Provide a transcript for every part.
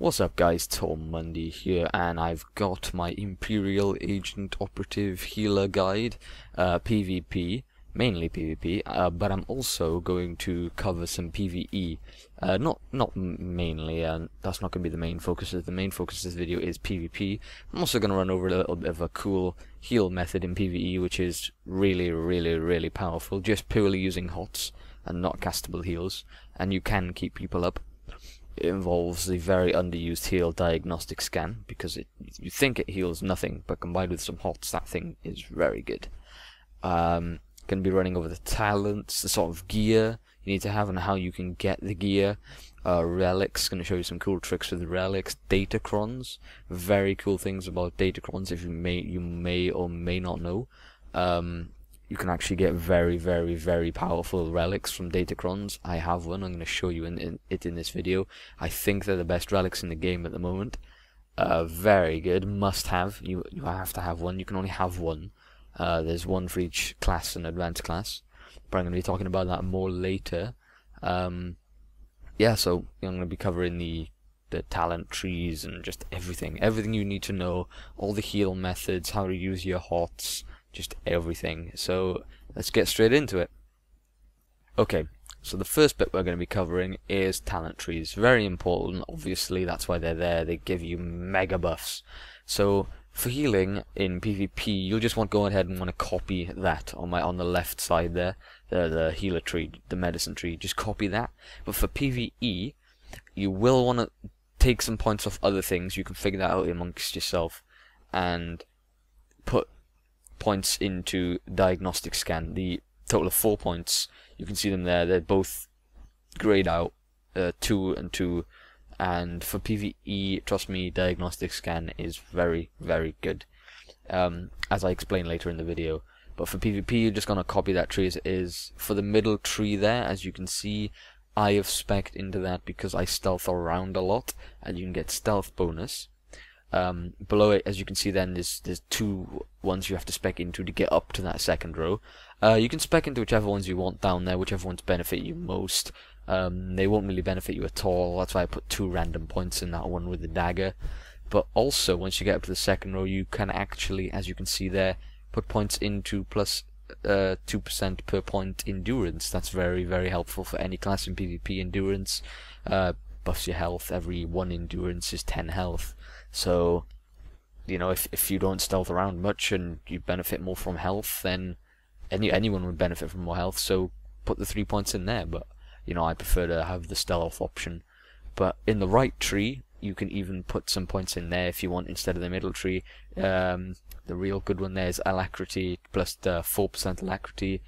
What's up guys, Tom Mundy here, and I've got my Imperial Agent Operative Healer Guide, PvP, mainly PvP, but I'm also going to cover some PvE, not mainly, that's not going to be the main focus. The main focus of this video is PvP. I'm also going to run over a little bit of a cool heal method in PvE, which is really powerful, just purely using HOTS and not castable heals, and you can keep people up. It involves the very underused heal diagnostic scan, because you think it heals nothing, but combined with some HOTS, that thing is very good. Going to be running over the talents, the sort of gear you need to have, and how you can get the gear. Relics, going to show you some cool tricks with the relics. Datacrons, very cool things about Datacrons. If you may or may not know, you can actually get very powerful relics from Datacrons. I have one. I'm going to show you in this video. I think they're the best relics in the game at the moment. Very good. Must have. You have to have one. You can only have one. There's one for each class and advanced class. But I'm going to be talking about that more later. Yeah, so I'm going to be covering the talent trees and just everything you need to know, all the heal methods, how to use your HOTS, just everything. So let's get straight into it. Okay, so the first bit we're going to be covering is talent trees. Very important, obviously, that's why they're there. They give you mega buffs. So for healing in PvP, you'll just want to go ahead and want to copy that on the left side there, the healer tree, the medicine tree. Just copy that. But for PvE, you will want to take some points off other things. You can figure that out amongst yourself and put points into diagnostic scan. The total of 4 points, you can see them there. They're both grayed out, 2 and 2. And for PvE, trust me, diagnostic scan is very good, as I explain later in the video. But for PvP, you're just gonna copy that tree as it is. For the middle tree there, as you can see, I have spec'd into that because I stealth around a lot, and you can get stealth bonus. Below it, as you can see, then there's 2 ones you have to spec into to get up to that second row. You can spec into whichever ones you want down there, whichever ones benefit you most. They won't really benefit you at all. That's why I put 2 random points in that one with the dagger. But also, once you get up to the second row, you can actually, as you can see there, put points into plus 2% per point endurance. That's very helpful for any class in PvP. Endurance buffs your health. Every 1 endurance is 10 health. So, you know, if you don't stealth around much and you benefit more from health, then anyone would benefit from more health. So put the 3 points in there. But you know, I prefer to have the stealth option. But in the right tree, you can even put some points in there if you want instead of the middle tree. The real good one there is alacrity plus the 4% alacrity,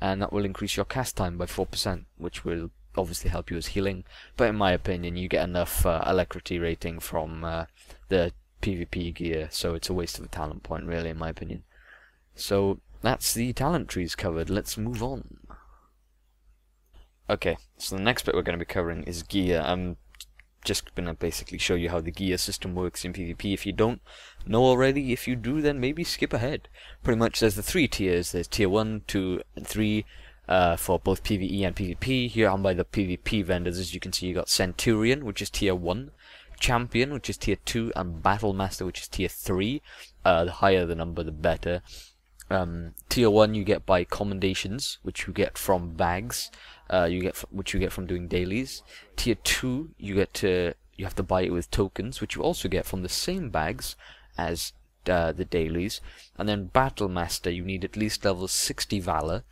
and that will increase your cast time by 4%, which will obviously help you as healing. But in my opinion, you get enough alacrity rating from the PvP gear, so it's a waste of a talent point, really, in my opinion. So that's the talent trees covered. Let's move on. Okay, so the next bit we're going to be covering is gear. I'm just going to basically show you how the gear system works in PvP. If you don't know already, if you do, then maybe skip ahead. Pretty much there's the 3 tiers. There's tier 1, 2, and 3 for both PvE and PvP. Here I'm by the PvP vendors. As you can see, you got Centurion, which is tier 1, Champion, which is tier 2, and Battle Master, which is tier 3. The higher the number, the better. Tier 1 you get by commendations, which you get from bags, which you get from doing dailies. Tier 2 you have to buy it with tokens, which you also get from the same bags as the dailies. And then Battle Master, you need at least level 60 Valor,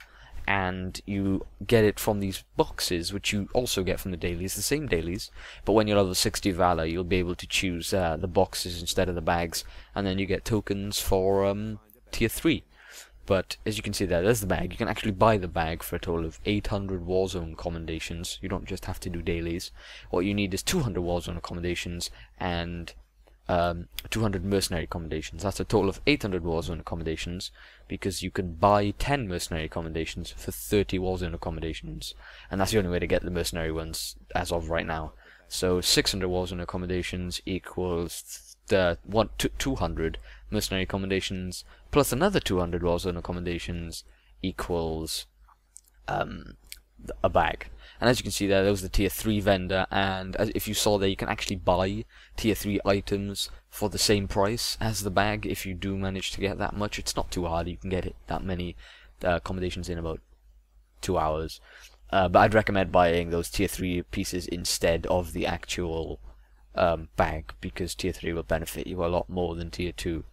and you get it from these boxes, which you also get from the dailies, the same dailies. But when you're level 60 Valor, you'll be able to choose the boxes instead of the bags, and then you get tokens for tier 3. But as you can see there's the bag. You can actually buy the bag for a total of 800 Warzone commendations. You don't just have to do dailies. What you need is 200 Warzone accommodations and 200 mercenary accommodations. That's a total of 800 Warzone accommodations, because you can buy 10 mercenary accommodations for 30 Warzone accommodations, and that's the only way to get the mercenary ones as of right now. So 600 Warzone accommodations equals 200 mercenary accommodations plus another 200 Warzone accommodations equals a bag. And as you can see there was the tier 3 vendor, and as if you saw there, you can actually buy tier 3 items for the same price as the bag if you do manage to get that much. It's not too hard, you can get it that many accommodations in about 2 hours. But I'd recommend buying those tier 3 pieces instead of the actual bag, because tier 3 will benefit you a lot more than tier 2.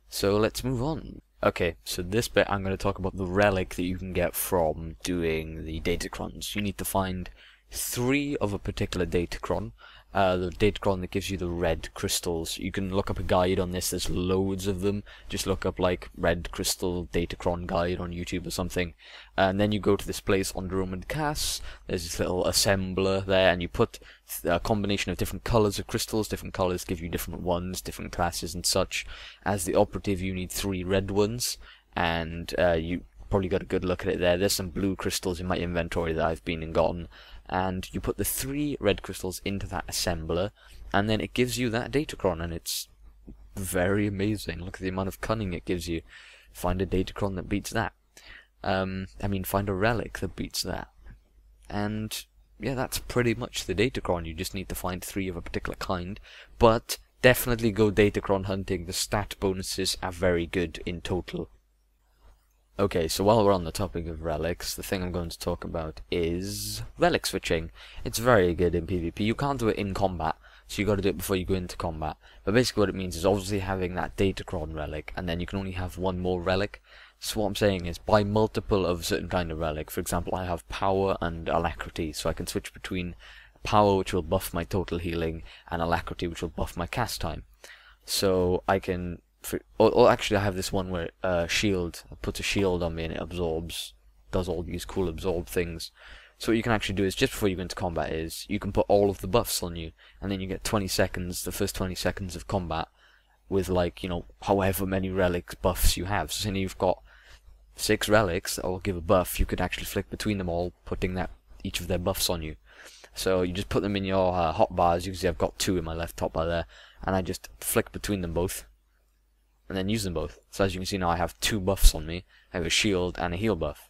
So let's move on. Okay, so this bit I'm going to talk about the relic that you can get from doing the Datacrons. You need to find 3 of a particular Datacron. The Datacron that gives you the red crystals. You can look up a guide on this, there's loads of them. Just look up like red crystal Datacron guide on YouTube or something. And then you go to this place on the Roman Cass, there's this little assembler there, and you put a combination of different colours of crystals. Different colours give you different ones, different classes and such. As the operative you need 3 red ones, and you probably got a good look at it there. There's some blue crystals in my inventory that I've been and gotten. And you put the 3 red crystals into that assembler, and then it gives you that Datacron, and it's very amazing. Look at the amount of cunning it gives you. Find a Datacron that beats that. Find a relic that beats that. And yeah, that's pretty much the Datacron. You just need to find 3 of a particular kind, but definitely go Datacron hunting. The stat bonuses are very good in total. Okay, so while we're on the topic of relics, the thing I'm going to talk about is relic switching. It's very good in PvP. You can't do it in combat, so you got to do it before you go into combat. But basically what it means is obviously having that Datacron relic, and then you can only have 1 more relic. So what I'm saying is buy multiple of a certain kind of relic. For example, I have power and alacrity, so I can switch between power, which will buff my total healing, and alacrity, which will buff my cast time. So I can... actually I have this one where shield puts a shield on me and it does all these cool absorb things. So what you can actually do is just before you go into combat is you can put all of the buffs on you, and then you get 20 seconds, the first 20 seconds of combat with, like, you know, however many relics buffs you have. So say you've got 6 relics that will give a buff, you could actually flick between them all, putting each of their buffs on you. So you just put them in your hotbars. You can see I've got 2 in my left hotbar there, and I just flick between them both and then use them both. So as you can see now, I have 2 buffs on me. I have a shield and a heal buff.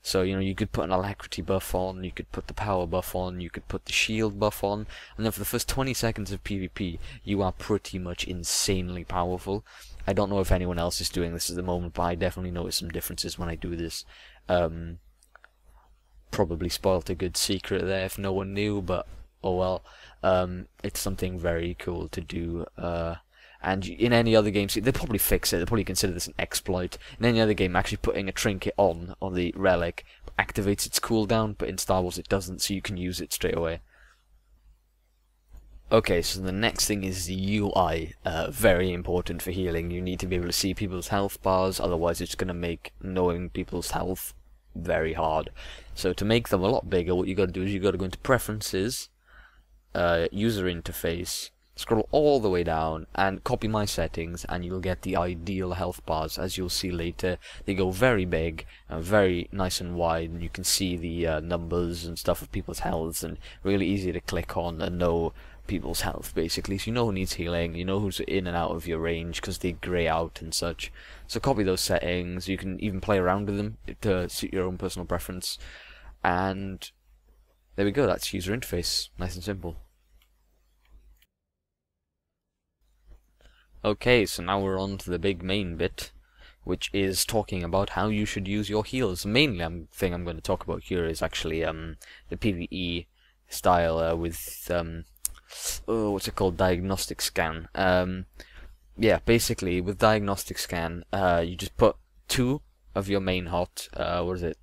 So, you know, you could put an alacrity buff on, you could put the power buff on, you could put the shield buff on, and then for the first 20 seconds of PvP, you are pretty much insanely powerful. I don't know if anyone else is doing this at the moment, but I definitely notice some differences when I do this. Probably spoiled a good secret there if no one knew, but oh well. It's something very cool to do. And in any other game, they'll probably fix it, they'll probably consider this an exploit. In any other game, actually putting a trinket on the relic activates its cooldown, but in Star Wars it doesn't, so you can use it straight away. Okay, so the next thing is the UI. Very important for healing. You need to be able to see people's health bars, otherwise it's going to make knowing people's health very hard. So to make them a lot bigger, what you got to do is you got to go into Preferences, User Interface, scroll all the way down and copy my settings, and you'll get the ideal health bars. As you'll see later, they go very big and very nice and wide, and you can see the numbers and stuff of people's healths, and really easy to click on and know people's health basically. So you know who needs healing, you know who's in and out of your range because they grey out and such. So copy those settings. You can even play around with them to suit your own personal preference, and there we go. That's user interface, nice and simple. Okay, so now we're on to the big main bit, which is talking about how you should use your heals. Mainly, the thing I'm going to talk about here is actually the PvE style with what's it called, diagnostic scan. Yeah, basically with diagnostic scan, you just put 2 of your main hot. What is it?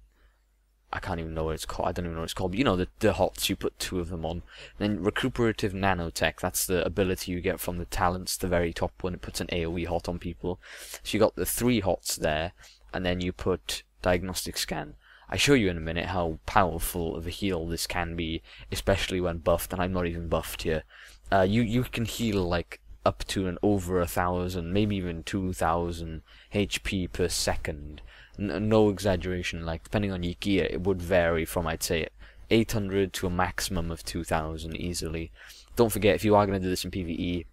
I can't even know what it's called. I don't even know what it's called. But you know, the hots, you put 2 of them on. Then recuperative nanotech, that's the ability you get from the talents, the very top one. It puts an AoE hot on people. So you got the 3 hots there, and then you put diagnostic scan. I show you in a minute how powerful of a heal this can be, especially when buffed, and I'm not even buffed here. You can heal like up to and over 1,000, maybe even 2,000 HP per second. No exaggeration, like depending on your gear, it would vary from, I'd say, 800 to a maximum of 2,000 easily. Don't forget, if you are going to do this in PvE,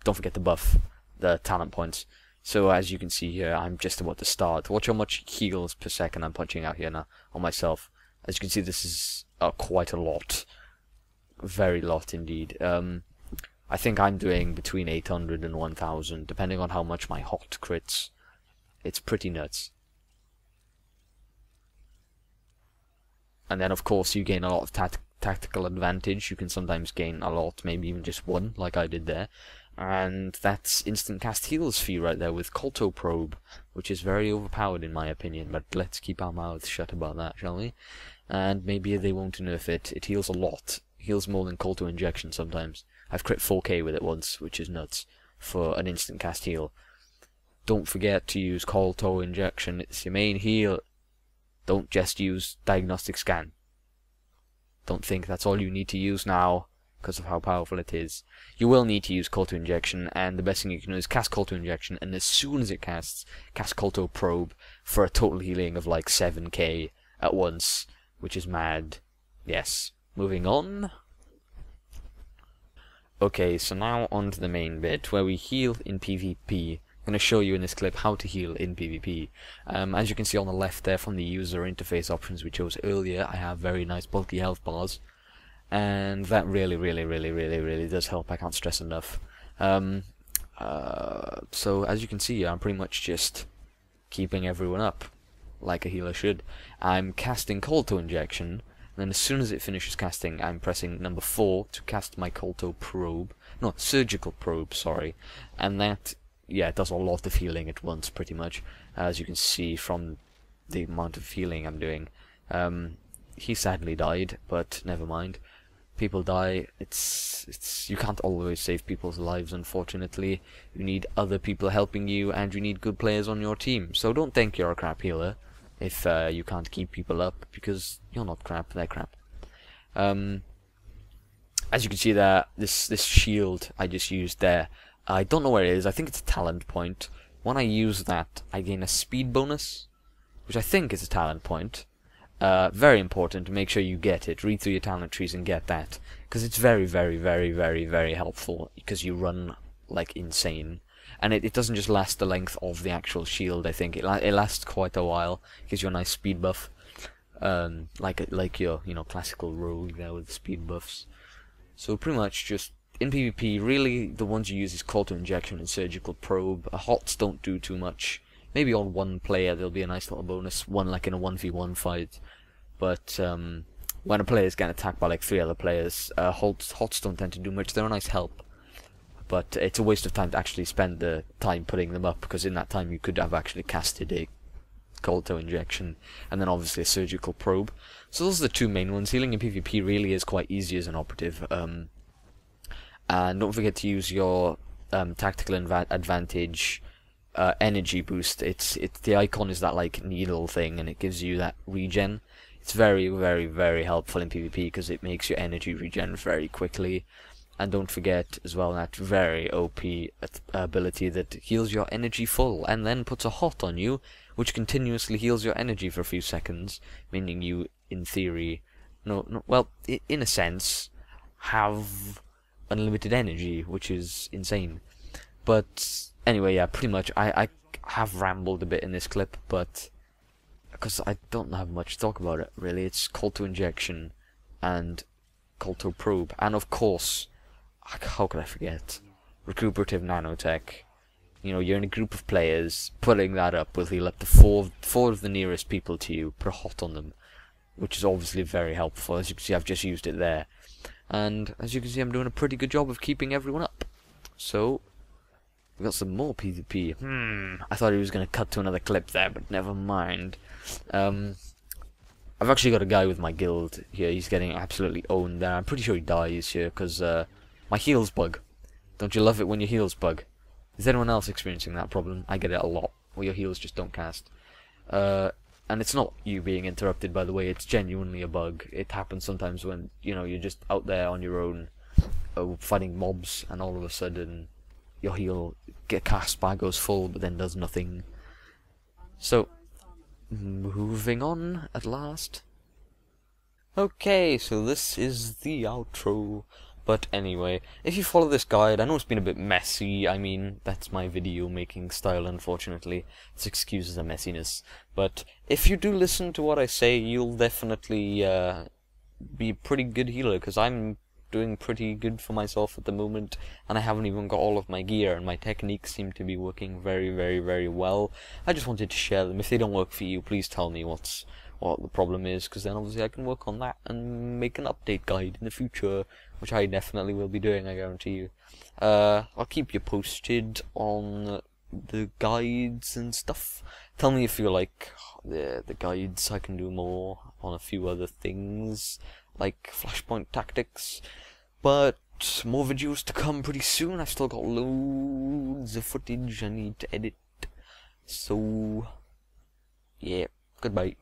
don't forget to buff the talent points. So as you can see here, I'm just about to start. Watch how much heals per second I'm punching out here now on myself. As you can see, this is quite a lot. Very lot indeed. I think I'm doing between 800 and 1000, depending on how much my hot crits. It's pretty nuts. And then, of course, you gain a lot of tactical advantage. You can sometimes gain a lot, maybe even just one, like I did there. And that's instant cast heals for you right there with Kolto Probe, which is very overpowered in my opinion, but let's keep our mouths shut about that, shall we? And maybe they won't nerf it. It heals a lot. Heals more than Kolto Injection sometimes. I've crit 4k with it once, which is nuts, for an instant cast heal. Don't forget to use Kolto Injection, it's your main heal. Don't just use Diagnostic Scan. Don't think that's all you need to use now, because of how powerful it is. You will need to use Kolto Injection, and the best thing you can do is cast Kolto Injection, and as soon as it casts, cast Kolto Probe for a total healing of like 7k at once, which is mad. Yes. Moving on. Okay, so now on to the main bit, where we heal in PvP. I'm going to show you in this clip how to heal in PvP. As you can see on the left there from the user interface options we chose earlier, I have very nice bulky health bars. And that really does help, I can't stress enough. So as you can see, I'm pretty much just keeping everyone up, like a healer should. I'm casting Kolto Injection, and then as soon as it finishes casting, I'm pressing number 4 to cast my Kolto Probe. No, Surgical Probe, sorry. And that, yeah, it does a lot of healing at once, pretty much, as you can see from the amount of healing I'm doing. He sadly died, but never mind. People die. It's you can't always save people's lives, unfortunately. You need other people helping you, and you need good players on your team. So don't think you're a crap healer if you can't keep people up, because you're not crap, they're crap. As you can see there, this shield I just used there, I don't know where it is. I think it's a talent point. When I use that, I gain a speed bonus, which I think is a talent point. Very important to make sure you get it. Read through your talent trees and get that, because it's very helpful, because you run like insane, and it doesn't just last the length of the actual shield. I think it lasts quite a while. Gives you a nice speed buff, like your classical rogue there with speed buffs. So pretty much just in PvP, really the ones you use is Kolto Injection and Surgical Probe. Hots don't do too much. Maybe on one player there'll be a nice little bonus, one like in a 1v1 fight. But when a player is getting attacked by like 3 other players, hots don't tend to do much. They're a nice help, but it's a waste of time to actually spend the time putting them up, because in that time you could have actually casted a Kolto Injection and then obviously a Surgical Probe. So those are the two main ones. Healing in PvP really is quite easy as an operative. And don't forget to use your tactical advantage energy boost. It's the icon is that like needle thing, and it gives you that regen. It's very helpful in PvP because it makes your energy regen very quickly. And don't forget as well that very OP ability that heals your energy full and then puts a hot on you, which continuously heals your energy for a few seconds, meaning you, in theory, well, in a sense, have unlimited energy, which is insane. But anyway, yeah, pretty much I have rambled a bit in this clip, but because I don't have much to talk about it really. It's Kolto Injection and Kolto Probe, and of course, how could I forget, Recuperative Nanotech. You're in a group of players, putting that up will heal up to four of the nearest people to you, put a hot on them, which is obviously very helpful. As you can see, I've just used it there. And as you can see, I'm doing a pretty good job of keeping everyone up. So, we've got some more PvP. I thought he was going to cut to another clip there, but never mind. I've actually got a guy with my guild here. He's getting absolutely owned there. I'm pretty sure he dies here, because my heals bug. Don't you love it when your heals bug? Is anyone else experiencing that problem? I get it a lot, where your heals just don't cast. And it's not you being interrupted, by the way, it's genuinely a bug. It happens sometimes when, you're just out there on your own, fighting mobs, and all of a sudden, your heal cast bar goes full, but then does nothing. So, moving on, at last. Okay, so this is the outro. But anyway, if you follow this guide, I know it's been a bit messy. I mean, that's my video making style, unfortunately. This excuses the messiness. But if you do listen to what I say, you'll definitely be a pretty good healer, because I'm doing pretty good for myself at the moment, and I haven't even got all of my gear, and my techniques seem to be working very, very, very well. I just wanted to share them. If they don't work for you, please tell me what the problem is, because then obviously I can work on that and make an update guide in the future, which I definitely will be doing, I guarantee you. I'll keep you posted on the guides and stuff. Tell me if you like the guides. I can do more on a few other things, like Flashpoint Tactics, but more videos to come pretty soon. I've still got loads of footage I need to edit, so yeah, goodbye.